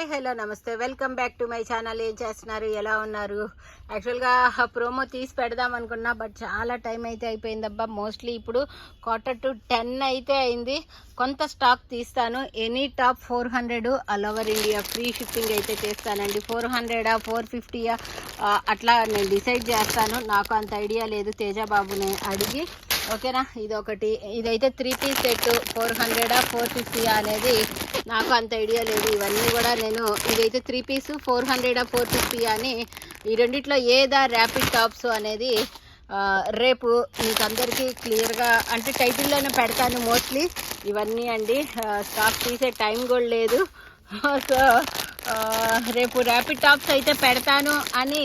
Hi hello నమస్తే, welcome back to my channel. ఏం చేస్తున్నారు, ఎలా ఉన్నారు? యాక్చువల్గా ప్రోమో తీసి పెడదాం అనుకున్నా, బట్ చాలా టైం అయితే అయిపోయిందబ్బా. మోస్ట్లీ ఇప్పుడు 9:45 అయితే అయింది. కొంత స్టాక్ తీస్తాను. Any top 400 all over India free shipping అయితే చేస్తానండి. 400 450 అట్లా నేను డిసైడ్ చేస్తాను. నాకు అంత ఐడియా లేదు, తేజబాబుని అడిగి. ఓకేనా, ఇదైతే 3 పీస్ సెట్ 400 450 అనేది నాకు అంత ఐడియా లేదు. ఇవన్నీ కూడా నేను ఇదైతే 3 పీస్ 400 450 అని ఈ రెండిట్లో ఏదా ర్యాపిడ్ టాప్స్ అనేది రేపు మీకు అందరికీ క్లియర్గా అంటే టైటిల్లోనే పెడతాను. మోస్ట్లీ ఇవన్నీ అండి, స్టాక్ తీసే టైం కూడా లేదు. సో రేపు ర్యాపిడ్ టాప్స్ అయితే పెడతాను అని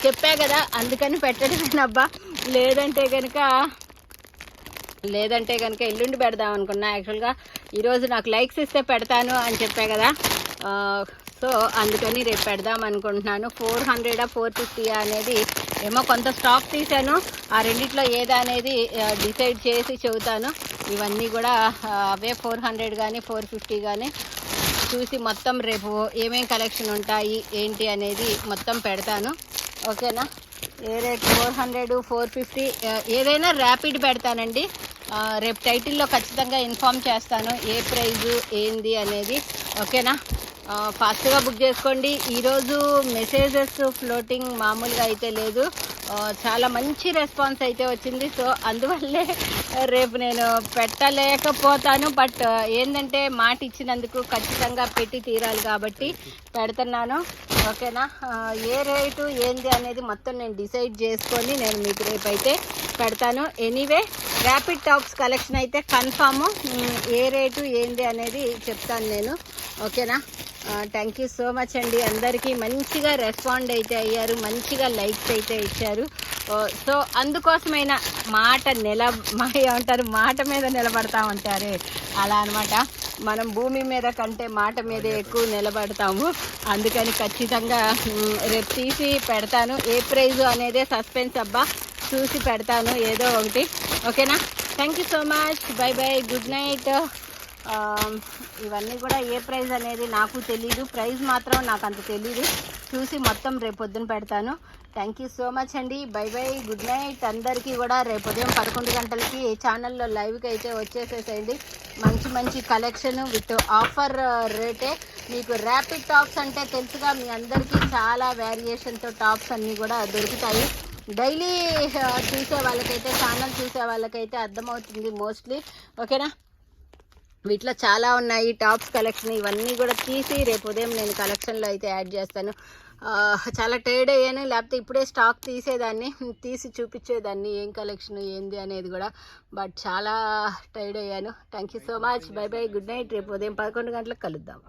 చెప్పా కదా, అందుకని పెట్టడమేనబ్బా. లేదంటే కనుక ఎల్లుండి పెడదాం అనుకున్నా. యాక్చువల్గా ఈరోజు నాకు లైక్స్ ఇస్తే పెడతాను అని చెప్పా కదా, సో అందుకని రేపు పెడదాం అనుకుంటున్నాను. 400 450 అనేది ఏమో కొంత స్టాక్ తీసాను. ఆ రెండిట్లో ఏదా అనేది డిసైడ్ చేసి చెబుతాను. ఇవన్నీ కూడా అవే 400 కానీ 450 కానీ చూసి మొత్తం రేపు ఏమేం కలెక్షన్ ఉంటాయి ఏంటి అనేది మొత్తం పెడతాను. ఓకేనా, ఏ రేట్ 400 450 ఏదైనా ర్యాపిడ్ పెడతానండి. రేపు టైటిల్లో ఖచ్చితంగా ఇన్ఫామ్ చేస్తాను ఏ ప్రైజు ఏంది అనేది. ఓకేనా, ఫాస్ట్గా బుక్ చేసుకోండి. ఈరోజు మెసేజెస్ ఫ్లోటింగ్ మామూలుగా అయితే లేదు, చాలా మంచి రెస్పాన్స్ అయితే వచ్చింది. సో అందువల్లే రేపు నేను పెట్టలేకపోతాను. బట్ ఏంటంటే మాట ఇచ్చినందుకు ఖచ్చితంగా పెట్టి తీరాలి కాబట్టి పెడుతున్నాను. ఓకేనా, ఏ రేటు ఏంది అనేది మొత్తం నేను డిసైడ్ చేసుకొని నేను మీకు రేపు అయితే పెడతాను. ఎనీవే ర్యాపిడ్ టాప్స్ కలెక్షన్ అయితే కన్ఫామ్, ఏ రేటు ఏంది అనేది చెప్తాను నేను. ఓకేనా, థ్యాంక్ యూ సో మచ్ అండి. అందరికీ మంచిగా రెస్పాండ్ అయితే అయ్యారు, మంచిగా లైక్స్ అయితే ఇచ్చారు. సో అందుకోసమైనా ఏమంటారు, మాట మీద నిలబడతా ఉంటారే అలా అనమాట. మనం భూమి మీద కంటే మాట మీద ఎక్కువ నిలబడతాము. అందుకని ఖచ్చితంగా రేపు తీసి పెడతాను. ఏ ప్రైజు అనేదే సస్పెన్స్ అబ్బా, చూసి పెడతాను ఏదో ఒకటి. ఓకేనా, thank you so much, by by, good night. ఇవన్నీ కూడా ఏ ప్రైజ్ అనేది నాకు తెలీదు, ప్రైజ్ మాత్రం నాకు అంత తెలీదు. చూసి మొత్తం రేపు పొద్దున పెడతాను. థ్యాంక్ యూ సో మచ్ అండి, బై బై, గుడ్ నైట్. అందరికీ కూడా రేపు ఉదయం 11 గంటలకి ఛానల్లో లైవ్కి అయితే వచ్చేసేసేయండి. మంచి మంచి కలెక్షన్ విత్ ఆఫర్ రేటే. మీకు ర్యాపిడ్ టాప్స్ అంటే తెలుసుగా మీ అందరికీ, చాలా వేరియేషన్తో టాప్స్ అన్నీ కూడా దొరుకుతాయి. డైలీ చూసే వాళ్ళకైతే, ఛానల్ చూసే వాళ్ళకైతే అర్థమవుతుంది మోస్ట్లీ. ఓకేనా, వీటిలో చాలా ఉన్నాయి టాప్స్ కలెక్షన్. ఇవన్నీ కూడా తీసి రేపు ఉదయం నేను కలెక్షన్లో అయితే యాడ్ చేస్తాను. చాలా టైర్డ్ అయ్యాను, లేకపోతే ఇప్పుడే స్టాక్ తీసి చూపించేదాన్ని ఏం కలెక్షన్ ఏంది అనేది కూడా. బట్ చాలా టైర్డ్ అయ్యాను. Thank you so much, by by, good night. రేపు ఉదయం 11 గంటలకు కలుద్దాం.